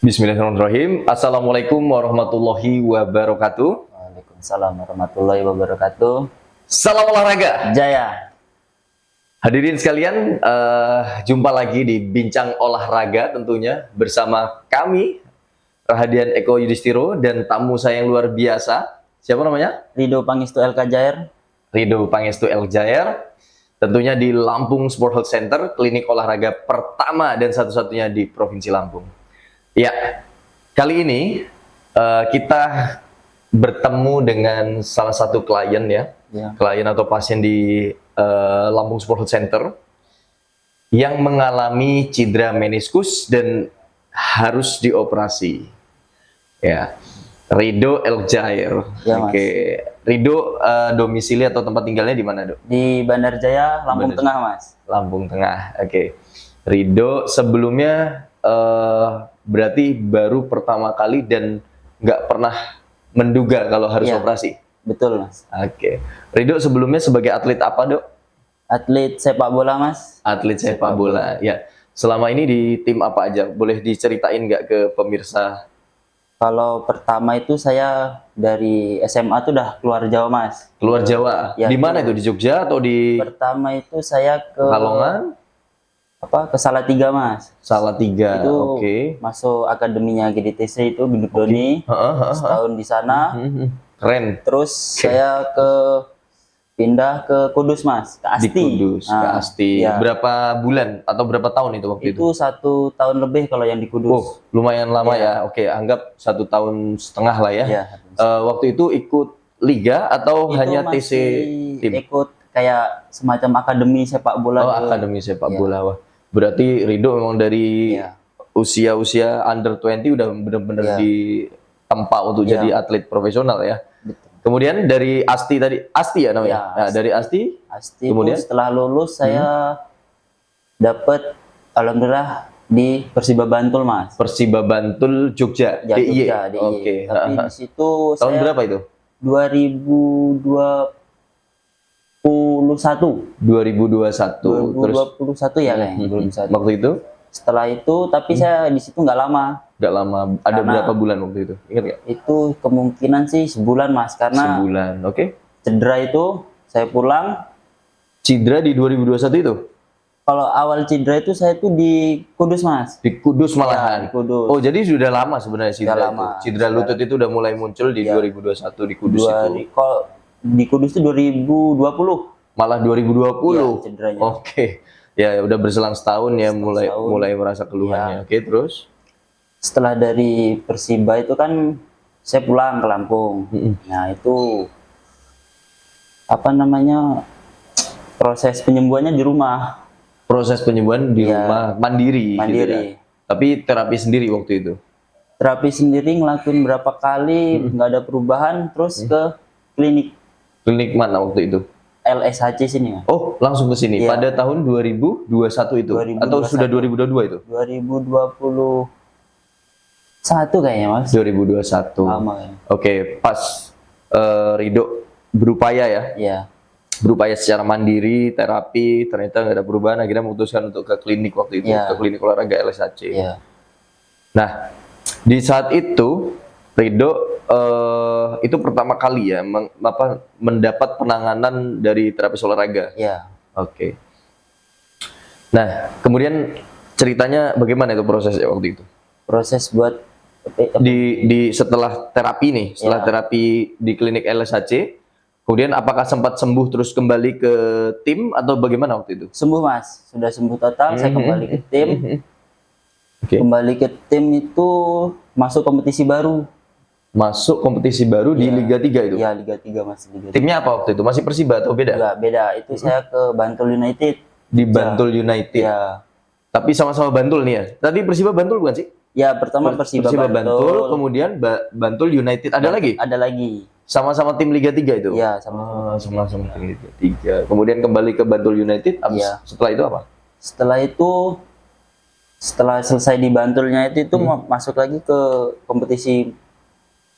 Bismillahirrahmanirrahim. Assalamualaikum warahmatullahi wabarakatuh. Waalaikumsalam warahmatullahi wabarakatuh. Salam olahraga. Jaya. Hadirin sekalian, jumpa lagi di Bincang Olahraga tentunya bersama kami, Rahadian Eko Yudhistiro, dan tamu saya yang luar biasa. Siapa namanya? Ridho Pangestu LK Jair. Ridho Pangestu El Jair. Tentunya di Lampung Sport Health Center, klinik olahraga pertama dan satu-satunya di Provinsi Lampung. Ya, kali ini kita bertemu dengan salah satu klien ya, klien atau pasien di Lampung Sport Health Center yang mengalami cedera meniskus dan harus dioperasi. Ya, Ridho El Jair. Ya, Mas. Oke, Ridho domisili atau tempat tinggalnya di mana, Dok? Di Bandar Jaya, Lampung Tengah, Mas. Lampung Tengah. Oke. Ridho sebelumnya berarti baru pertama kali dan nggak pernah menduga kalau harus operasi. Betul, Mas. Oke. Ridho sebelumnya sebagai atlet apa, Dok? Atlet sepak bola, Mas. Atlet sepak bola. Ya. Selama ini di tim apa aja? Boleh diceritain nggak ke pemirsa? Kalau pertama itu saya dari SMA tuh udah keluar Jawa, Mas. Keluar Jawa. Ya, di mana itu? Di Jogja atau di Pertama itu saya ke Pekalongan? ke Salatiga, Mas. Salatiga. Itu Oke. masuk akademinya GDTC itu Gendut Doni. Setahun di sana. Keren. Terus saya pindah ke Kudus, Mas, ke Asti. Di Kudus, ke Asti. Ya. Berapa bulan atau berapa tahun itu waktu itu? Itu 1 tahun lebih kalau yang di Kudus. Oh, lumayan lama ya. Oke, anggap 1,5 tahun lah ya. Iya. Waktu itu ikut liga atau Itu hanya TC masih tim? ikut kayak semacam akademi sepak bola. Oh, akademi sepak bola. Wah, berarti Ridho memang dari usia-usia under 20 udah benar-benar ditempa untuk jadi atlet profesional ya. Betul. Kemudian dari Asti tadi, Asti ya namanya? Nah, dari Asti kemudian setelah lulus saya dapat alhamdulillah di Persiba Bantul, Mas. Persiba Bantul Jogja, Ya, DIY. Jogja, DIY. Oke. Tapi di situ tahun saya berapa itu? 2021. 2021 ya kayaknya, 2021. Waktu itu? Setelah itu, tapi saya di situ nggak lama. Nggak lama. Ada berapa bulan waktu itu? Ingat nggak? Itu kemungkinan sih sebulan, Mas, karena sebulan. Oke. cedera itu saya pulang. Cedera di 2021 itu? Kalau awal cedera itu saya tuh di Kudus, Mas. Di Kudus malahan. Ya, di Kudus. Oh, jadi sudah lama sebenarnya cedera itu. lama. Cedera lutut itu udah mulai muncul di 2021 di Kudus itu. Kalau di Kudus itu 2020. Malah 2020. Ya, cederanya. Oke. Ya, udah berselang setahun ya mulai merasa keluhannya. Oke, terus? Setelah dari Persiba itu kan saya pulang ke Lampung. Nah, itu apa namanya? Proses penyembuhannya di rumah. Proses penyembuhan di rumah mandiri. Gitu ya? Tapi terapi sendiri waktu itu. Terapi sendiri ngelakuin berapa kali nggak ada perubahan, terus ke klinik. Klinik mana waktu itu? LSHC sini, Mas. Oh, langsung ke sini pada tahun 2021 itu 2021. atau sudah 2022 itu? 2021 kayaknya, Mas. 2021. Lama ya. Oke, pas Ridho berupaya ya. Iya. Berupaya secara mandiri, terapi, ternyata nggak ada perubahan, akhirnya memutuskan untuk ke klinik waktu itu, ke klinik olahraga LSHC. Iya. Nah, di saat itu Ridho itu pertama kali ya mendapat penanganan dari terapis olahraga. Iya. Oke. Nah, kemudian ceritanya bagaimana itu prosesnya waktu itu? Proses buat Di setelah terapi nih, setelah terapi di klinik LSHC, kemudian apakah sempat sembuh terus kembali ke tim atau bagaimana waktu itu? sembuh, Mas. Sudah sembuh total, saya kembali ke tim. Kembali ke tim itu masuk kompetisi baru. Masuk kompetisi baru di Liga 3 itu? Iya, Liga 3, Mas. Liga 3. Timnya apa waktu itu? Masih Persiba atau beda? Enggak, beda. Itu saya ke Bantul United. Di Bantul United. Iya. Tapi sama-sama Bantul nih ya? Tadi Persiba Bantul bukan sih? Ya, pertama Persiba Bantul, kemudian Bantul United. Ada lagi? Ada lagi. Sama-sama tim Liga 3 itu? Iya, sama. Sama-sama tim Liga 3. Kemudian kembali ke Bantul United, setelah itu apa? Setelah selesai di Bantulnya itu masuk lagi ke kompetisi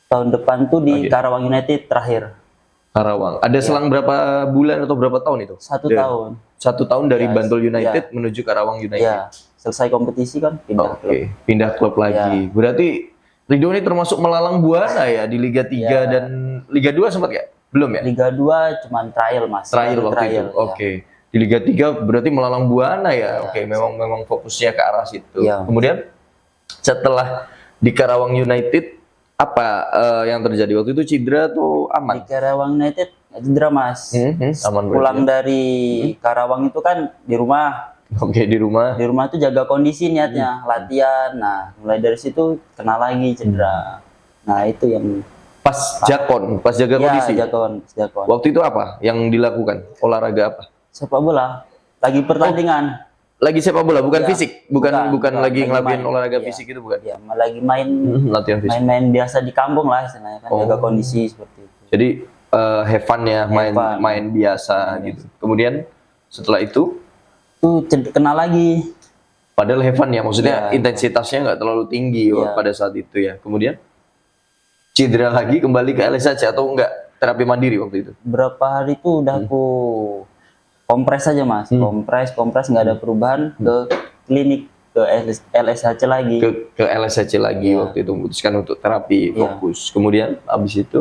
tahun depan tuh di Karawang United terakhir. Karawang. Ada selang berapa bulan atau berapa tahun itu? 1 tahun. 1 tahun dari Bantul United menuju Karawang United. Iya. selesai kompetisi kan pindah Oke, klub. pindah klub lagi. Berarti Ridho ini termasuk melalang buana ya di Liga 3 dan Liga 2 sempat nggak? Belum ya? Liga 2 cuman trial Mas. Trial Baru waktu itu. ya. Oke. Di Liga 3 berarti melalang buana ya. Iya. Oke, memang fokusnya ke arah situ. Iya. Kemudian setelah di Karawang United apa yang terjadi waktu itu, cedera atau Di aman? Karawang United nggak cedera Mas. Aman berarti Pulang ya? dari Karawang itu kan di rumah. Oke, di rumah. Di rumah tuh jaga kondisi niatnya, latihan. Nah, mulai dari situ kena lagi cedera. Nah, itu yang Pas jakon, pas jaga kondisi. jakon. Waktu itu apa yang dilakukan? Olahraga apa? Sepak bola. Lagi pertandingan. Lagi sepak bola, bukan Iya. fisik, bukan Bukan, lagi lagi ngelakuin main. olahraga Iya. fisik itu bukan. Ya, lagi main Latihan fisik. main-main biasa di kampung lah istilahnya kan, jaga kondisi seperti itu. Jadi have fun ya, Have fun. main biasa gitu. Kemudian setelah itu, Tuh kena lagi. padahal have fun ya, maksudnya Iya. intensitasnya nggak terlalu tinggi Iya. pada saat itu ya. Kemudian cedera lagi, kembali ke LSHC atau enggak terapi mandiri waktu itu? Berapa hari tuh udah aku kompres aja Mas, kompres nggak ada perubahan ke klinik ke LSHC lagi. Ke LSHC lagi waktu itu memutuskan untuk terapi Iya. fokus. Kemudian habis itu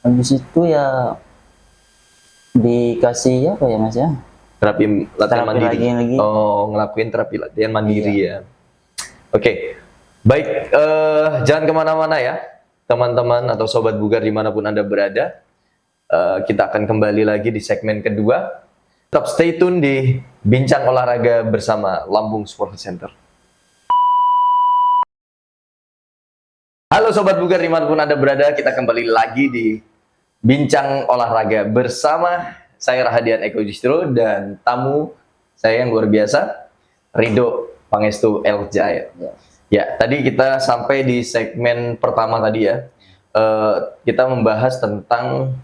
Habis itu ya dikasih apa ya Mas ya? terapi latihan Terapi mandiri. lagi. Oh, ngelakuin terapi latihan mandiri Iya. ya. Oke, baik. Jangan kemana-mana ya, teman-teman atau sobat bugar dimanapun Anda berada. Kita akan kembali lagi di segmen kedua. Tetap stay tune di Bincang Olahraga bersama Lampung Sport Center. Halo sobat bugar dimanapun Anda berada, kita kembali lagi di Bincang Olahraga bersama saya Rahadian Eko Justro dan tamu saya yang luar biasa, Ridho Pangestu Eljair. Ya, tadi kita sampai di segmen pertama tadi ya. Kita membahas tentang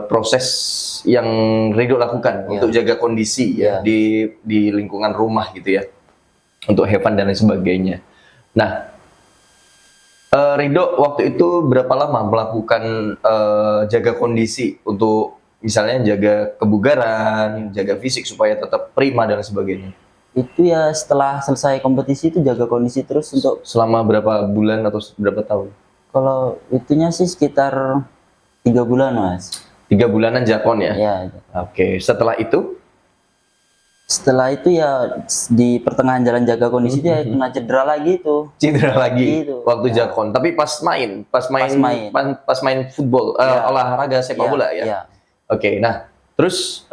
proses yang Ridho lakukan untuk jaga kondisi ya di lingkungan rumah gitu ya, untuk have fun dan lain sebagainya. Nah, Ridho waktu itu berapa lama melakukan jaga kondisi untuk misalnya jaga kebugaran, jaga fisik supaya tetap prima dan sebagainya? Itu ya setelah selesai kompetisi itu jaga kondisi terus untuk Selama berapa bulan atau berapa tahun? kalau itunya sih sekitar 3 bulan Mas. 3 bulanan jakon ya? Ya. Oke, setelah itu? Setelah itu ya di pertengahan jalan jaga kondisi dia kena cedera lagi itu. Cedera lagi Gitu, waktu jakon, tapi pas main football, olahraga sepak bola ya? Iya. Oke, nah terus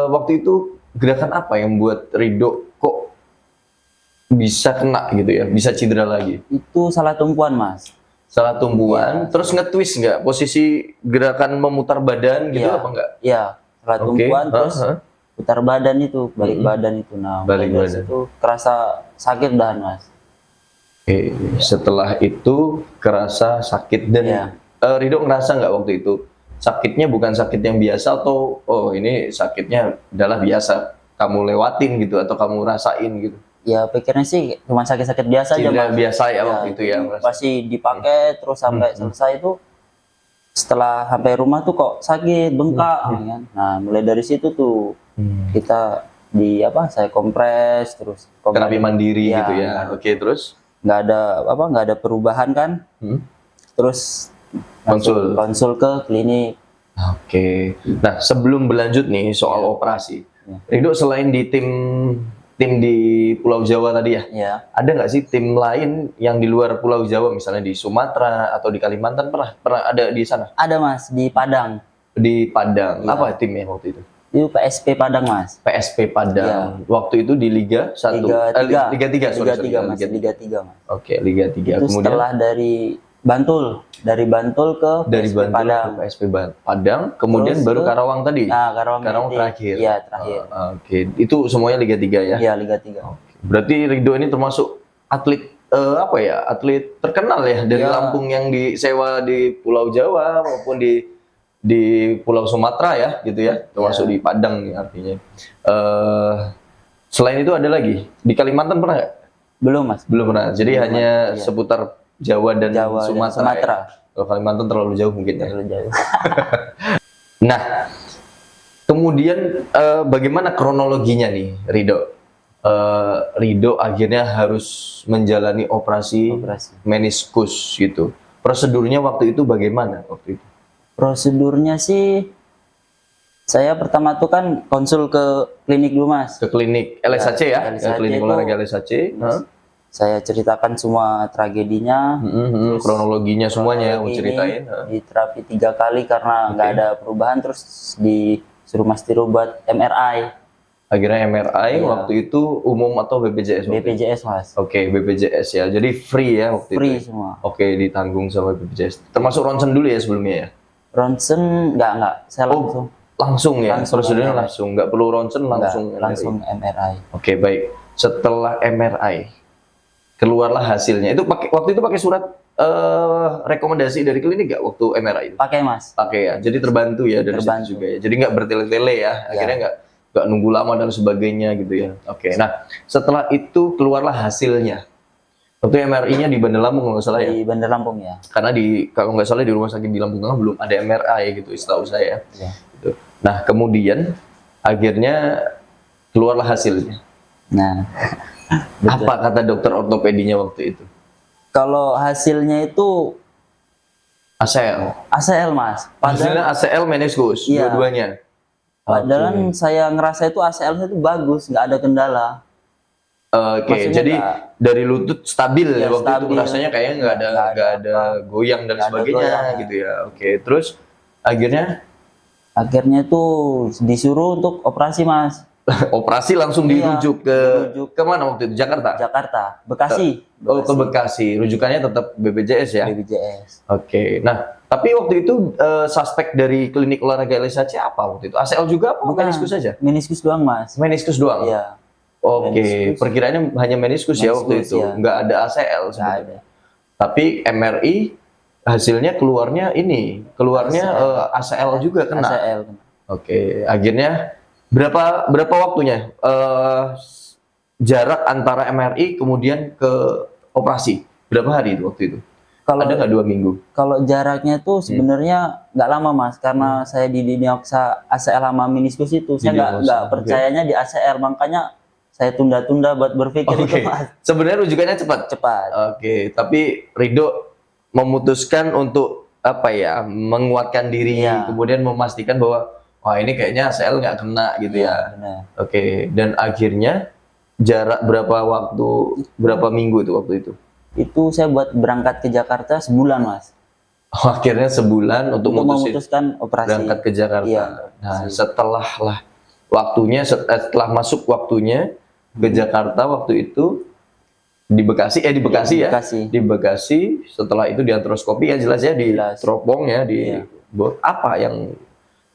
waktu itu gerakan apa yang buat Ridho kok bisa kena gitu ya, bisa cedera lagi? Itu salah tumpuan Mas. Salah tumbuhan, terus nge-twist nggak? Posisi gerakan memutar badan gitu apa enggak? Iya, salah tumpuan terus putar badan itu, balik badan itu. Nah, Balik dari badan. situ kerasa sakit dah Mas. Oke, setelah itu kerasa sakit dan Iya. Ridho ngerasa nggak waktu itu sakitnya bukan sakit yang biasa atau oh ini sakitnya adalah biasa kamu lewatin gitu atau kamu rasain gitu? Ya pikirnya sih cuma sakit-sakit biasa aja Cedera Mas. biasa ya Ya, waktu itu ya? merasa. masih dipakai terus sampai selesai itu setelah sampai rumah tuh kok sakit bengkak kan. Nah, mulai dari situ tuh kita saya kompres terus Terapi mandiri Ya, gitu ya? Oke, terus? nggak ada perubahan kan. Terus langsung konsul ke klinik. Oke. Nah, sebelum berlanjut nih soal operasi, Ridho selain di tim di Pulau Jawa tadi ya, Ya, ada nggak sih tim lain yang di luar Pulau Jawa, misalnya di Sumatera atau di Kalimantan pernah ada di sana? ada Mas di Padang. Di Padang. Apa timnya waktu itu? Itu PSP Padang Mas. PSP Padang. Waktu itu di Liga 1. Liga 3, sorry, Liga 3 Mas, Liga 3. Liga 3 Mas. Oke, Liga 3. Itu Kemudian setelah dari Bantul ke dari PSP Bantul Padang. ke PSP Padang, kemudian Terus baru ke- Karawang tadi. Nah, Karawang United. terakhir. Iya, terakhir. Oke, itu semuanya Liga 3 ya. Iya, Liga 3. Berarti Ridho ini termasuk atlet atlet terkenal ya dari Iya. Lampung yang disewa di Pulau Jawa maupun di Pulau Sumatera ya gitu ya, termasuk di Padang nih artinya. Selain itu ada lagi di Kalimantan pernah nggak? Belum Mas. Belum pernah. Jadi Belum, hanya iya. seputar Jawa dan Jawa dan Sumatera. Sumatera. Ya? Kalau Kalimantan terlalu jauh mungkin ya. Terlalu jauh. Nah, kemudian bagaimana kronologinya nih, Ridho? Rido akhirnya harus menjalani operasi meniskus gitu. Prosedurnya waktu itu bagaimana waktu itu? Prosedurnya sih, saya pertama tuh kan konsul ke klinik dulu mas. Ke klinik LSHC ya, LSHC klinik itu olahraga LSHC. Hah? Saya ceritakan semua tragedinya, terus Kronologinya semuanya mau kronologi ini ceritain. di terapi 3 kali karena nggak ada perubahan, terus disuruh Mas Tiro buat MRI. Akhirnya MRI Iya. waktu itu umum atau BPJS? Waktu itu? BPJS mas, Oke, BPJS ya. Jadi free ya waktu free itu. semua. Oke, ditanggung sama BPJS. Termasuk ronsen dulu ya sebelumnya ya? Ronsen nggak, saya langsung Langsung ya. Langsung Prosedurnya MRI. langsung, nggak perlu ronsen langsung nggak, MRI. langsung MRI. Oke, baik. Setelah MRI keluarlah hasilnya. Itu waktu itu pakai surat rekomendasi dari klinik nggak waktu MRI itu? Pakai mas. Pakai ya. Jadi terbantu ya dari situ Terbantu. juga ya. Jadi nggak bertele-tele ya. Akhirnya nggak nunggu lama dan sebagainya gitu ya. Oke. Nah, setelah itu keluarlah hasilnya. Waktu MRI-nya di Bandar Lampung kalau nggak salah ya. Di Bandar Lampung ya. Karena kalau nggak salah di rumah sakit di Lampung Tengah belum ada MRI gitu, setahu saya. Ya. Gitu. Nah, kemudian akhirnya keluarlah hasilnya. Nah, Apa kata dokter ortopedinya waktu itu? kalau hasilnya itu ACL. ACL mas. Hasilnya ACL meniskus, Iya. dua-duanya. Padahal saya ngerasa itu ACL-nya itu bagus, nggak ada kendala. Oke, Maksudnya jadi dari lutut stabil ya Ya, waktu itu stabil. rasanya kayaknya nggak ada goyang dan Nggak ada sebagainya goyang, ya. gitu ya. Oke, terus akhirnya Akhirnya tuh disuruh untuk operasi mas. operasi langsung Iya, dirujuk dirujuk. ke mana waktu itu? Jakarta? Jakarta, Bekasi. Oh, ke Bekasi. Rujukannya tetap BPJS ya? BPJS. Oke. Nah, tapi waktu itu suspek dari klinik olahraga LSHC apa waktu itu? ACL juga apa meniskus saja? Meniskus doang mas. Meniskus doang? Iya. Oke, Meniskus. perkiraannya hanya meniskus ya waktu Meniskus, itu, ya. nggak ada ACL Nggak sebenarnya. ada. Tapi MRI hasilnya keluarnya ACL juga kena. ACL. Oke, akhirnya berapa waktunya jarak antara MRI kemudian ke operasi? Berapa hari itu waktu itu? Kalau Ada nggak 2 minggu? kalau jaraknya tuh sebenarnya nggak lama mas, karena saya didiagnosa ACL sama meniskus itu, saya nggak Didiagnosa, percayanya di ACL, makanya saya tunda-tunda buat berpikir Oke, itu mas. sebenarnya rujukannya cepat. Cepat. Oke, tapi Rido memutuskan untuk apa ya, menguatkan diri, Iya. kemudian memastikan bahwa wah ini kayaknya ACL nggak kena gitu ya. Benar. Oke, dan akhirnya jarak berapa minggu itu waktu itu? Itu saya buat berangkat ke Jakarta sebulan mas, Oh, akhirnya sebulan untuk memutuskan operasi. berangkat ke Jakarta. Iya. Nah, setelah masuk waktunya ke Jakarta waktu itu di Bekasi ya, Bekasi. di Bekasi. Setelah itu di artroskopi ya jelas ya, di Jelas. teropong ya, di Iya. apa yang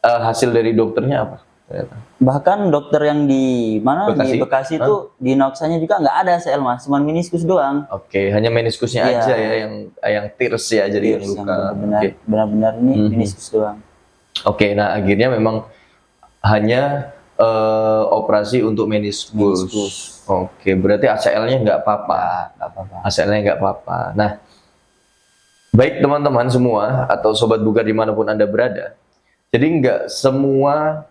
hasil dari dokternya apa ternyata? Bahkan dokter yang di mana Bekasi? di Bekasi itu di noksanya juga nggak ada ACL mas, cuman meniskus doang. Oke, hanya meniskusnya Iya. aja ya yang tears ya, jadi yang Yang luka. Oke. benar-benar ini meniskus doang. Oke, nah akhirnya memang hanya operasi untuk meniskus. Meniskus. Oke, berarti ACL-nya nggak apa-apa. Nggak apa-apa. ACL-nya nggak apa-apa. Nah, baik teman-teman semua atau sobat bugar dimanapun Anda berada, jadi nggak semua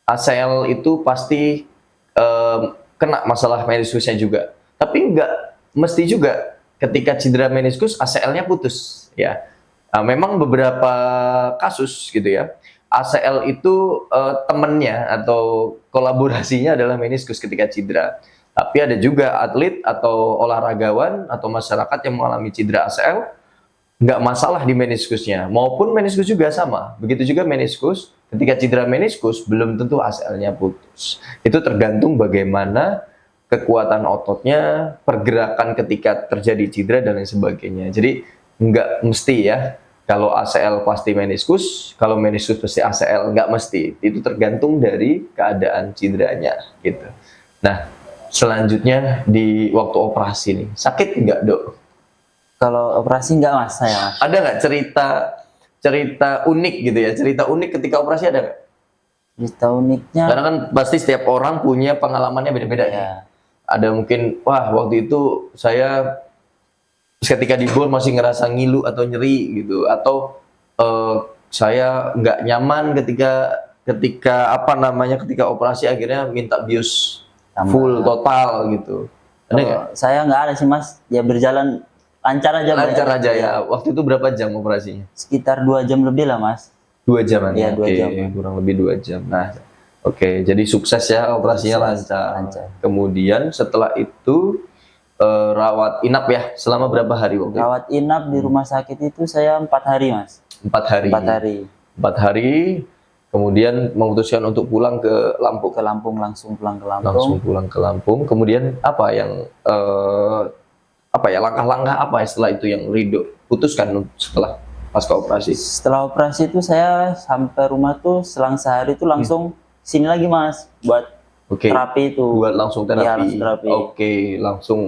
ACL itu pasti kena masalah meniskusnya juga. Tapi nggak mesti juga ketika cedera meniskus ACL-nya putus ya. Nah, memang beberapa kasus gitu ya, ACL itu temennya atau kolaborasinya adalah meniskus ketika cedera. Tapi ada juga atlet atau olahragawan atau masyarakat yang mengalami cedera ACL nggak masalah di meniskusnya, maupun meniskus juga sama. Begitu juga meniskus, ketika cedera meniskus belum tentu ACL-nya putus. Itu tergantung bagaimana kekuatan ototnya, pergerakan ketika terjadi cedera dan lain sebagainya. Jadi nggak mesti ya, kalau ACL pasti meniskus, kalau meniskus pasti ACL, nggak mesti. Itu tergantung dari keadaan cederanya gitu. Nah, selanjutnya di waktu operasi nih, sakit nggak dok? Kalau operasi nggak mas saya mas. Ada nggak cerita unik gitu ya? Cerita unik ketika operasi ada nggak? Cerita uniknya Karena kan pasti setiap orang punya pengalamannya beda-beda nih. ya, Ada mungkin, wah waktu itu saya ketika di bor masih ngerasa ngilu atau nyeri gitu, atau saya nggak nyaman ketika operasi akhirnya minta bius Tambah. full total gitu. Ada nggak? Kalau saya nggak ada sih Mas, ya berjalan lancar aja. Lancar aja ya. Waktu itu berapa jam operasinya? Sekitar 2 jam lebih lah Mas. 2 jaman Iya, ya. 2 Oke, jaman. kurang lebih 2 jam. Nah, oke, jadi sukses ya operasinya Sukses, lancar. lancar. Kemudian setelah itu rawat inap ya selama berapa hari waktu itu? Rawat inap di rumah sakit itu saya 4 hari Mas. 4 hari. 4 hari 4 hari. Kemudian memutuskan untuk pulang ke Lampung. ke Lampung, langsung pulang ke Langsung Lampung. pulang ke Lampung. Kemudian apa yang langkah-langkah apa ya setelah itu yang Ridho putuskan setelah pasca operasi? Setelah operasi itu saya sampai rumah tuh selang sehari itu langsung sini lagi Mas buat Oke. terapi itu. Buat langsung terapi. Iya, langsung terapi. Oke, langsung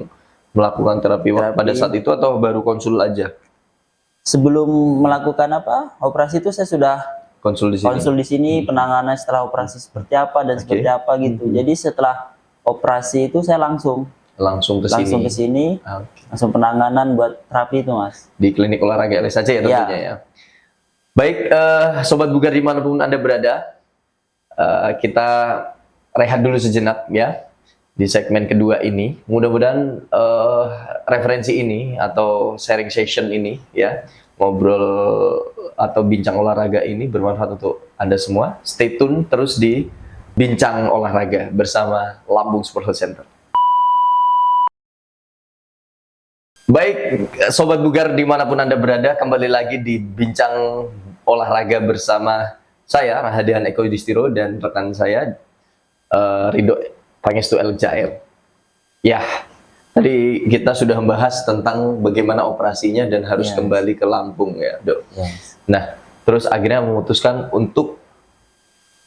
melakukan terapi pada saat itu atau baru konsul aja? Sebelum melakukan operasi itu saya sudah Konsul di sini. konsul di sini penanganan setelah operasi seperti apa dan seperti apa gitu. Jadi setelah operasi itu saya langsung Langsung ke sini. ke sini, Oke. langsung penanganan buat terapi itu Mas. Di klinik olahraga LSAC ya tentunya ya. Baik, Sobat Bugar dimanapun Anda berada, kita rehat dulu sejenak ya di segmen kedua ini. Mudah-mudahan referensi ini atau sharing session ini ya, ngobrol atau bincang olahraga ini bermanfaat untuk Anda semua. Stay tune terus di Bincang Olahraga bersama Lampung Sport Health Center. Baik, Sobat Bugar dimanapun Anda berada, kembali lagi di Bincang Olahraga bersama saya, Rahadian Eko Yudhistiro, dan rekan saya, Ridho Pangestu Eljaer. Ya, tadi kita sudah membahas tentang bagaimana operasinya dan harus kembali ke Lampung ya, Dok. Nah, terus akhirnya memutuskan untuk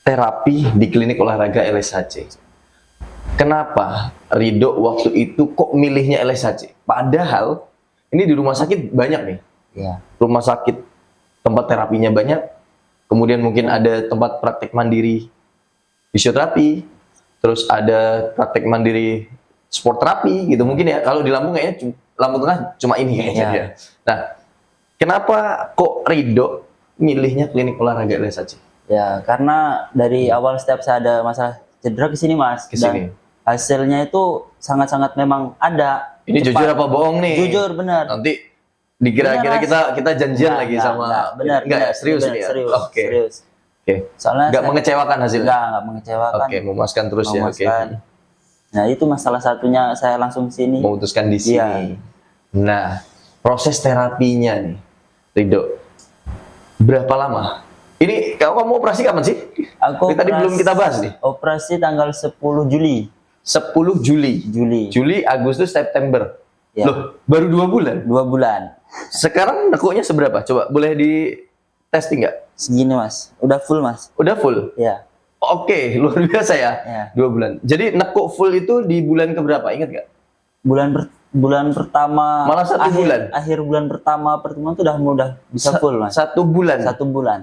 terapi di klinik olahraga LSHC. Kenapa Ridho waktu itu kok milihnya LSHC? Padahal ini di rumah sakit banyak nih. Iya. Rumah sakit tempat terapinya banyak. Kemudian mungkin ada tempat praktek mandiri fisioterapi. Terus ada praktek mandiri sport terapi gitu mungkin ya. Kalau di Lampung kayaknya Lampung Tengah cuma ini kayaknya ya. Nah, kenapa kok Ridho milihnya klinik olahraga LSHC? Ya, karena dari awal setiap saya ada masalah cedera ke sini Mas. Ke sini. Dan hasilnya itu sangat-sangat memang ada. Ini Cepat. jujur apa bohong nih? Jujur, benar. Nanti dikira-kira Benar, kita janjian lagi sama benar, enggak ya? Serius benar, ini ya? serius, Oke. serius. Oke. Soalnya Enggak saya- mengecewakan hasilnya. Enggak mengecewakan. Oke, memuaskan terus ya. Oke. Memuaskan. Nah, itu masalah satunya saya langsung sini. Memutuskan di sini. Iya. Nah, proses terapinya nih, Ridho, berapa lama? Ini kamu operasi kapan sih? Aku Tadi belum kita bahas nih. Operasi tanggal 10 Juli. 10 Juli. Juli, Agustus, September. Ya. Loh, baru 2 bulan. 2 bulan. Sekarang nekuknya seberapa? Coba boleh di testing nggak? Segini Mas. Udah full Mas. Udah full? Ya. Oke, luar biasa ya. Ya. 2 bulan. Jadi nekuk full itu di bulan keberapa? Ingat nggak? Bulan pertama. Malah 1 bulan. Akhir bulan pertama pertemuan tuh udah bisa full Mas. 1 bulan. 1 bulan.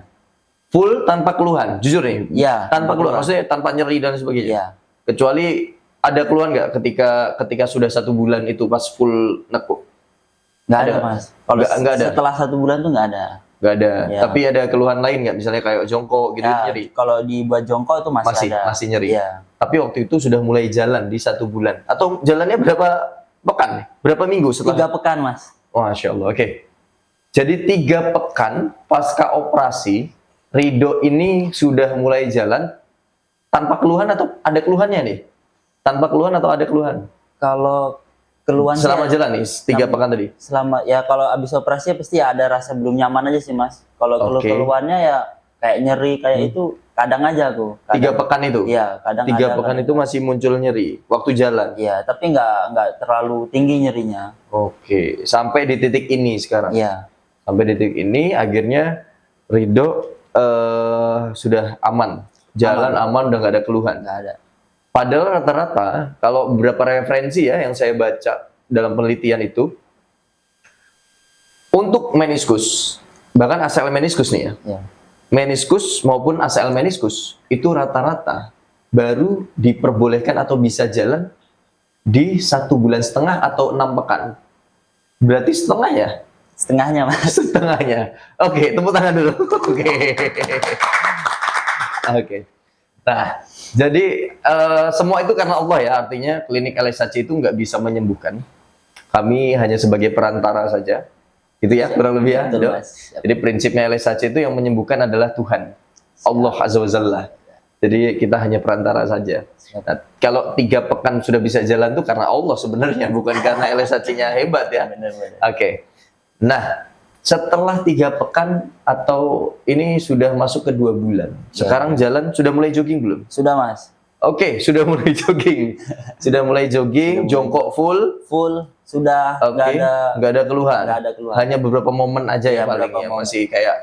Full tanpa keluhan, jujur nih. Iya. Tanpa keluhan, maksudnya tanpa nyeri dan sebagainya. Iya. Kecuali ada keluhan nggak ketika sudah 1 bulan itu pas full nekuk? Nggak ada Ada? Mas. Kalau Nggak ada? setelah 1 bulan tuh nggak ada. Nggak ada. Iya. Tapi ada keluhan lain nggak? Misalnya kayak jongkok gitu Ya, nyeri. kalau dibuat jongkok itu masih ada. Masih nyeri. Iya. Tapi waktu itu sudah mulai jalan di 1 bulan. Atau jalannya berapa pekan nih? Berapa minggu setelah? 3 pekan Mas. Masya Allah. Oke. Jadi 3 pekan pasca operasi, Ridho ini sudah mulai jalan tanpa keluhan atau ada keluhannya nih? Tanpa keluhan atau ada keluhan? Kalau keluhan sih Selama ya, jalan nih, 3 pekan tadi. selama ya kalau habis operasi pasti ada rasa belum nyaman aja sih Mas. Kalau Oke. keluhannya ya kayak nyeri kayak itu kadang aja aku. 3 pekan itu? Iya, kadang 3 ada. pekan itu masih muncul nyeri waktu jalan? Iya, tapi nggak terlalu tinggi nyerinya. Oke, sampai di titik ini sekarang? Iya. Sampai di titik ini akhirnya Ridho sudah aman. Jalan aman, udah nggak ada keluhan. Nggak ada. Padahal rata-rata, kalau beberapa referensi ya yang saya baca dalam penelitian itu, untuk meniskus, bahkan ACL meniskus nih ya, Iya. meniskus maupun ACL meniskus, itu rata-rata baru diperbolehkan atau bisa jalan di 1,5 bulan atau 6 pekan. Berarti setengah ya? Setengahnya Mas. Setengahnya. Oke, tepuk tangan dulu. Oke. Oke. Nah, jadi semua itu karena Allah ya. Artinya klinik LSHC itu nggak bisa menyembuhkan. Kami hanya sebagai perantara saja. Gitu ya, kurang lebih ya. Betul, Dok. Mas. Jadi prinsipnya LSHC itu yang menyembuhkan adalah Tuhan. Allah Azza wa Jalla. Jadi kita hanya perantara saja. Nah, kalau 3 pekan sudah bisa jalan tuh karena Allah sebenarnya, bukan karena LSHC-nya hebat ya. Benar-benar. Oke. Nah, setelah 3 pekan atau ini sudah masuk ke 2 bulan. Sekarang jalan sudah mulai jogging belum? Sudah, Mas. Oke, sudah mulai jogging. Sudah mulai jogging, jongkok full. Full sudah Oke, nggak ada keluhan. nggak ada keluhan. Hanya beberapa momen aja ya Iya, paling beberapa ya, momen. masih kayak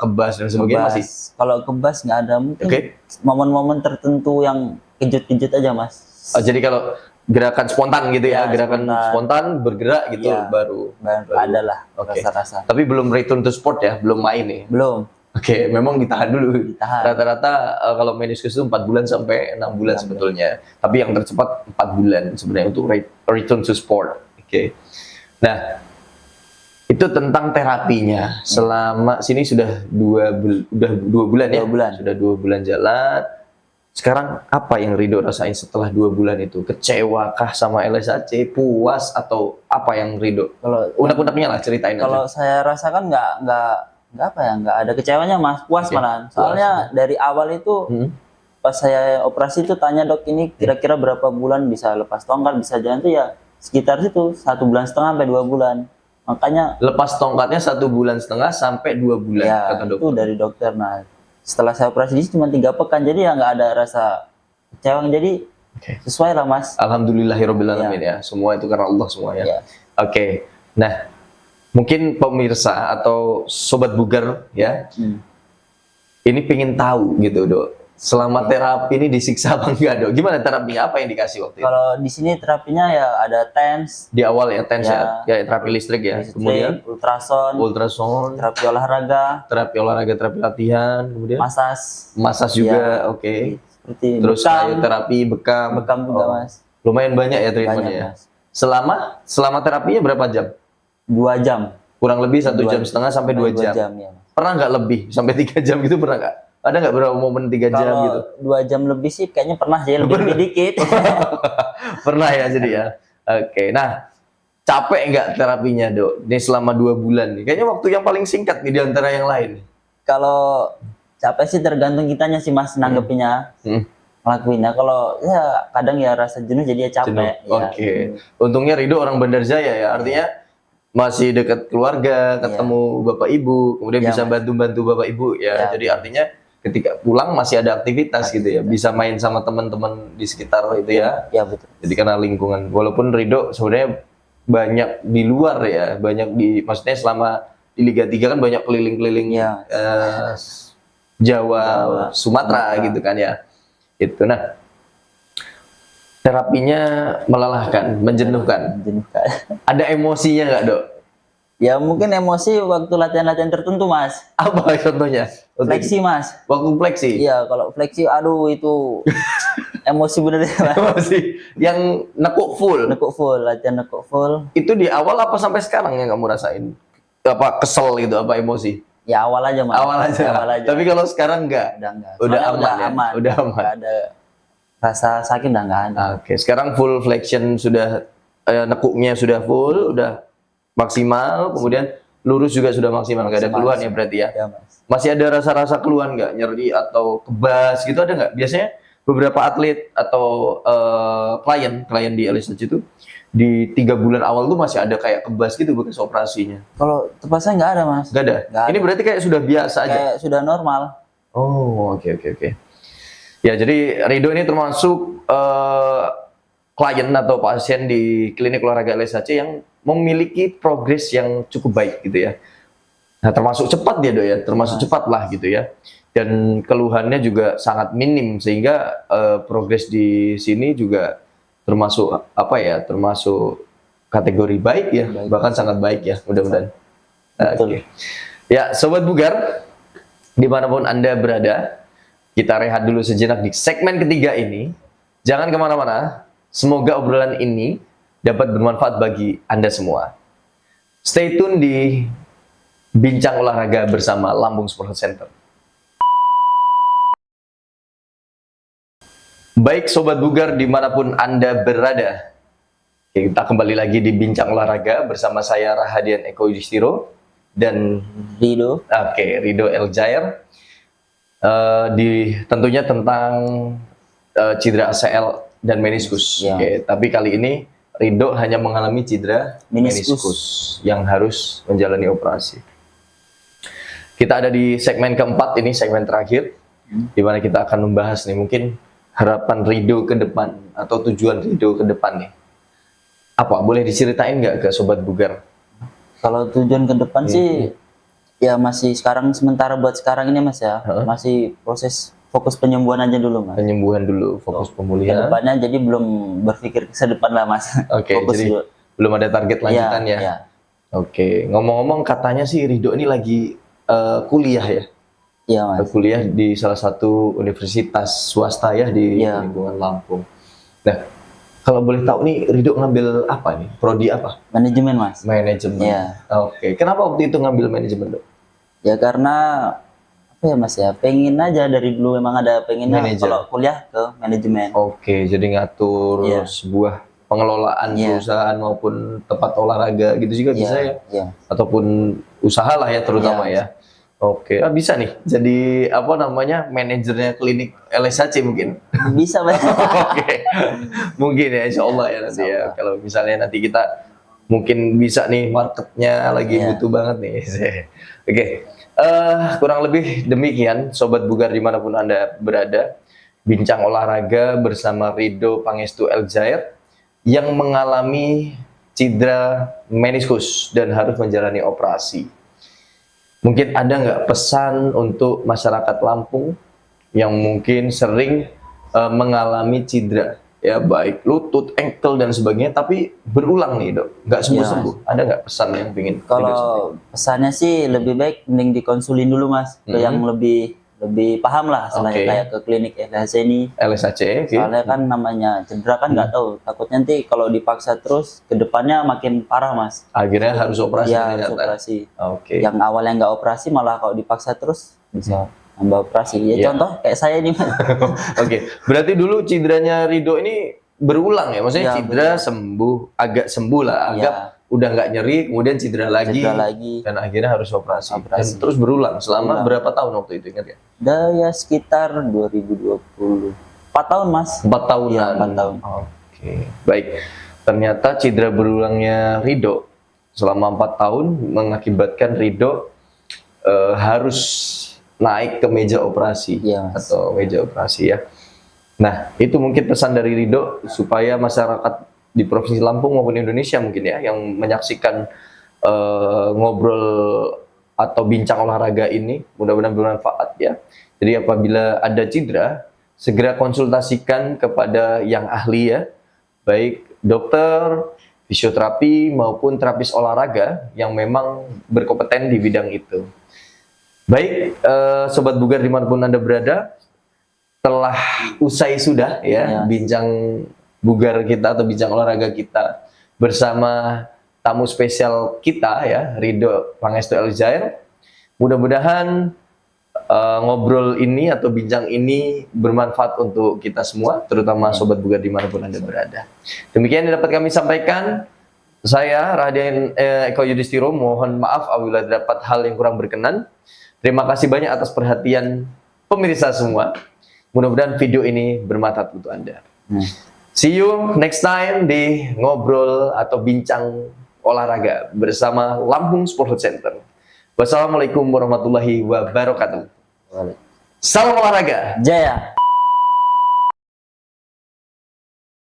kebas dan sebagainya Kebas. masih. Kalau kebas nggak ada, mungkin Oke. momen-momen tertentu yang kejut-kejut aja, Mas. Oh, jadi kalau gerakan spontan gitu ya, Ya, gerakan spontan bergerak gitu Iya. baru. Baru ada lah Oke. rasa-rasa. Tapi belum return to sport ya, belum main nih. Belum. Oke, memang ditahan dulu. Ditahan. Rata-rata kalau meniscus itu 4 bulan sampai 6 bulan sebetulnya. Tapi yang tercepat 4 bulan sebenarnya untuk return to sport. Oke. Nah, itu tentang terapinya. Selama sini sudah 2 bulan ya. 2 bulan. Sudah 2 bulan jalan. Sekarang apa yang Ridho rasain setelah 2 bulan itu? Kecewakah sama LSHC? Puas atau apa yang Ridho? Kalau Unek-uneknya lah ceritain kalau aja. saya rasakan nggak apa ya, nggak ada kecewanya, Mas. Puas Oke, malahan. puas. Soalnya dari awal itu Hmm. pas saya operasi itu tanya dok, ini kira-kira berapa bulan bisa lepas tongkat, bisa jalan tuh ya sekitar situ 1,5 bulan sampai 2 bulan. Makanya Lepas tongkatnya 1,5 bulan sampai 2 bulan ya kata itu dokter. dari dokter. Nah setelah saya operasi cuma 3 pekan, jadi ya nggak ada rasa kecewa, jadi Oke. sesuai lah Mas. Alhamdulillahirobbilalamin ya. Semua itu karena Allah semua ya. Ya. Oke. Nah, mungkin pemirsa atau sobat bugar ya, Hmm. ini pengen tahu gitu dok. Selama terapi ini disiksa apa enggak dok? Gimana terapinya? Apa yang dikasih waktu itu? Kalau di sini terapinya ya ada TENS, Di awal ya, TENS Ya. ya, terapi listrik ya. Kemudian ultrason, ultrasound, terapi olahraga, terapi olahraga, terapi latihan, kemudian masas juga, oke. seperti Terus bekam, radioterapi, bekam. bekam juga Oh, Mas. lumayan banyak ya Banyak treatmentnya ya. Mas. Selama terapinya berapa jam? 2 jam. Kurang lebih 1,5 Dua- jam sampai 2 jam. ya, Mas. Pernah nggak lebih sampai 3 jam gitu, pernah nggak? Ada nggak berapa momen 3 jam Kalau gitu? 2 jam lebih sih kayaknya pernah sih, lebih dikit. Pernah ya jadi ya. Oke, nah capek nggak terapinya dok? Ini selama 2 bulan nih. Kayaknya waktu yang paling singkat nih di antara yang lain. Kalau capek sih tergantung kitanya sih Mas nanggepinnya, Hmm. ngelakuinnya. Kalau ya kadang ya rasa jenuh jadi ya capek. Jenuh. Ya. Oke. Untungnya Ridho orang Bandar Jaya ya. Artinya masih dekat keluarga, ketemu bapak ibu, kemudian Iya, bisa Mas. bantu-bantu bapak ibu ya. Iya. Jadi artinya ketika pulang masih ada aktivitas gitu ya. Bisa main sama teman-teman di sekitar itu ya. Ya betul. Jadi karena lingkungan. Walaupun Ridho sebenarnya banyak di luar ya, banyak maksudnya selama di Liga 3 kan banyak keliling-keliling Iya. Jawa, Jawa, Sumatera gitu kan ya. Itu. Nah, terapinya melelahkan, menjenuhkan. Menjenuhkan. Ada emosinya nggak dok? Ya mungkin emosi waktu latihan-latihan tertentu Mas. Apa contohnya? Fleksi Mas. Waktu fleksi. Iya kalau fleksi aduh itu emosi bener ya Mas. Masih yang nekuk full. Nekuk full, latihan nekuk full. Itu di awal apa sampai sekarang yang kamu rasain? Apa kesel gitu, apa emosi? Ya awal aja Mas. Awal aja. Awal aja. Tapi kalau sekarang enggak. Udah enggak. Udah Soalnya aman ya? Udah aman. Nggak ada rasa sakit udah enggak ada. Oke, sekarang full flexion sudah nekuknya sudah full, udah maksimal, kemudian lurus juga sudah maksimal, nggak ada Maksimal. keluhan ya berarti ya. Ya Mas. Masih ada rasa-rasa keluhan nggak, nyeri atau kebas gitu ada nggak? Biasanya beberapa atlet atau klien di LSH itu di 3 bulan awal tuh masih ada kayak kebas gitu bekas operasinya. Kalau tepasnya nggak ada Mas. Nggak ada. Nggak Ini ada. berarti kayak sudah biasa aja. Kayak sudah normal. Oh, oke. Ya, jadi Ridho ini termasuk klien atau pasien di klinik olahraga LSHC yang memiliki progres yang cukup baik gitu ya. Nah, termasuk cepat dia dok ya, termasuk cepat lah gitu ya. Dan keluhannya juga sangat minim sehingga progres di sini juga termasuk apa ya, termasuk kategori baik ya, Baik. bahkan sangat baik ya, mudah-mudahan. Nah, Betul. oke. Ya, sobat bugar, dimanapun Anda berada, kita rehat dulu sejenak di segmen ketiga ini. Jangan kemana-mana, semoga obrolan ini dapat bermanfaat bagi Anda semua. Stay tune di Bincang Olahraga bersama Lambung Sport Center. Baik Sobat Bugar dimanapun Anda berada, oke, kita kembali lagi di Bincang Olahraga bersama saya Rahadian Eko Yudhistiro dan Rido. Rido Eljair. Tentunya tentang cedera ACL dan meniskus. Ya. Tapi kali ini Rido hanya mengalami cedera meniskus yang harus menjalani operasi. Kita ada di segmen keempat, ini segmen terakhir, di mana kita akan membahas nih mungkin harapan Rido ke depan atau tujuan Rido ke depan nih. Apa boleh diceritain nggak ke Sobat Bugar? Kalau tujuan ke depan sih ya masih sementara buat sekarang ini Mas ya. Masih proses fokus penyembuhan aja dulu Mas. Penyembuhan dulu, fokus pemulihan. Kedepannya jadi belum berpikir ke depan lah Mas. Oke, jadi dulu. belum ada target lanjutan ya. Iya. Oke, ngomong-ngomong katanya sih Rido ini lagi kuliah ya. Iya Mas. Kuliah di salah satu universitas swasta ya di lingkungan Lampung. Nah, kalau boleh tahu nih Rido ngambil apa nih? Prodi apa? Manajemen Mas. Manajemen. Iya. Oke, kenapa waktu itu ngambil manajemen, Dok? Ya karena apa ya Mas ya, pengen aja dari dulu memang ada pengennya kalau kuliah ke manajemen. Oke, jadi ngatur sebuah pengelolaan perusahaan maupun tempat olahraga gitu juga bisa ya? Iya. Ataupun usaha lah ya terutama ya. Oke, bisa nih jadi apa namanya manajernya klinik LSHC mungkin. Bisa Mas. Oke, mungkin ya Insya Allah ya nanti ya. Kalau misalnya nanti kita mungkin bisa nih marketnya lagi butuh banget nih. Oke, kurang lebih demikian Sobat Bugar dimanapun Anda berada. Bincang olahraga bersama Rido Pangestu Eljair yang mengalami cedera meniskus dan harus menjalani operasi. Mungkin ada nggak pesan untuk masyarakat Lampung yang mungkin sering mengalami cedera, ya baik lutut, ankle dan sebagainya, tapi berulang nih Dok, nggak sembuh-sembuh. Ada nggak pesan yang ingin? Kalau pesannya sih lebih baik mending dikonsulin dulu Mas, ke yang lebih paham lah, selain kayak ke klinik LSHC ini. LSHC, soalnya kan namanya cedera kan nggak tahu, takutnya nanti kalau dipaksa terus kedepannya makin parah Mas. Akhirnya harus operasi. Ya, harus operasi. Yang awalnya nggak operasi malah kalau dipaksa terus bisa nambah operasi. Ya contoh kayak saya ini Mas. Berarti dulu cederanya Rido ini berulang ya, maksudnya cedera sembuh, agak sembuh lah, agak udah nggak nyeri, kemudian cedera lagi, dan akhirnya harus operasi. Dan terus berulang selama berapa tahun waktu itu, ingat ya? Ya sekitar 2020. 4 tahun Mas. 4 tahunan. Ya, 4 tahun. Oke, baik. Ternyata cedera berulangnya Rido selama 4 tahun mengakibatkan Rido harus naik ke meja operasi atau meja operasi ya. Nah, itu mungkin pesan dari Rido supaya masyarakat di Provinsi Lampung maupun Indonesia mungkin ya yang menyaksikan ngobrol atau bincang olahraga ini mudah-mudahan bermanfaat ya. Jadi apabila ada cedera segera konsultasikan kepada yang ahli ya, baik dokter, fisioterapi maupun terapis olahraga yang memang berkompeten di bidang itu. Baik, Sobat Bugar dimanapun Anda berada, telah usai sudah ya bincang bugar kita atau bincang olahraga kita bersama tamu spesial kita ya, Rido Pangestu Eljair. Mudah-mudahan ngobrol ini atau bincang ini bermanfaat untuk kita semua, terutama Sobat Bugar dimanapun Anda berada. Demikian yang dapat kami sampaikan. Saya Rahadian Eko Yudhistiro, mohon maaf apabila dapat hal yang kurang berkenan. Terima kasih banyak atas perhatian pemirsa semua. Mudah-mudahan video ini bermanfaat untuk Anda. See you next time di ngobrol atau bincang olahraga bersama Lampung Sport Center. Wassalamualaikum warahmatullahi wabarakatuh. Salam olahraga. Jaya.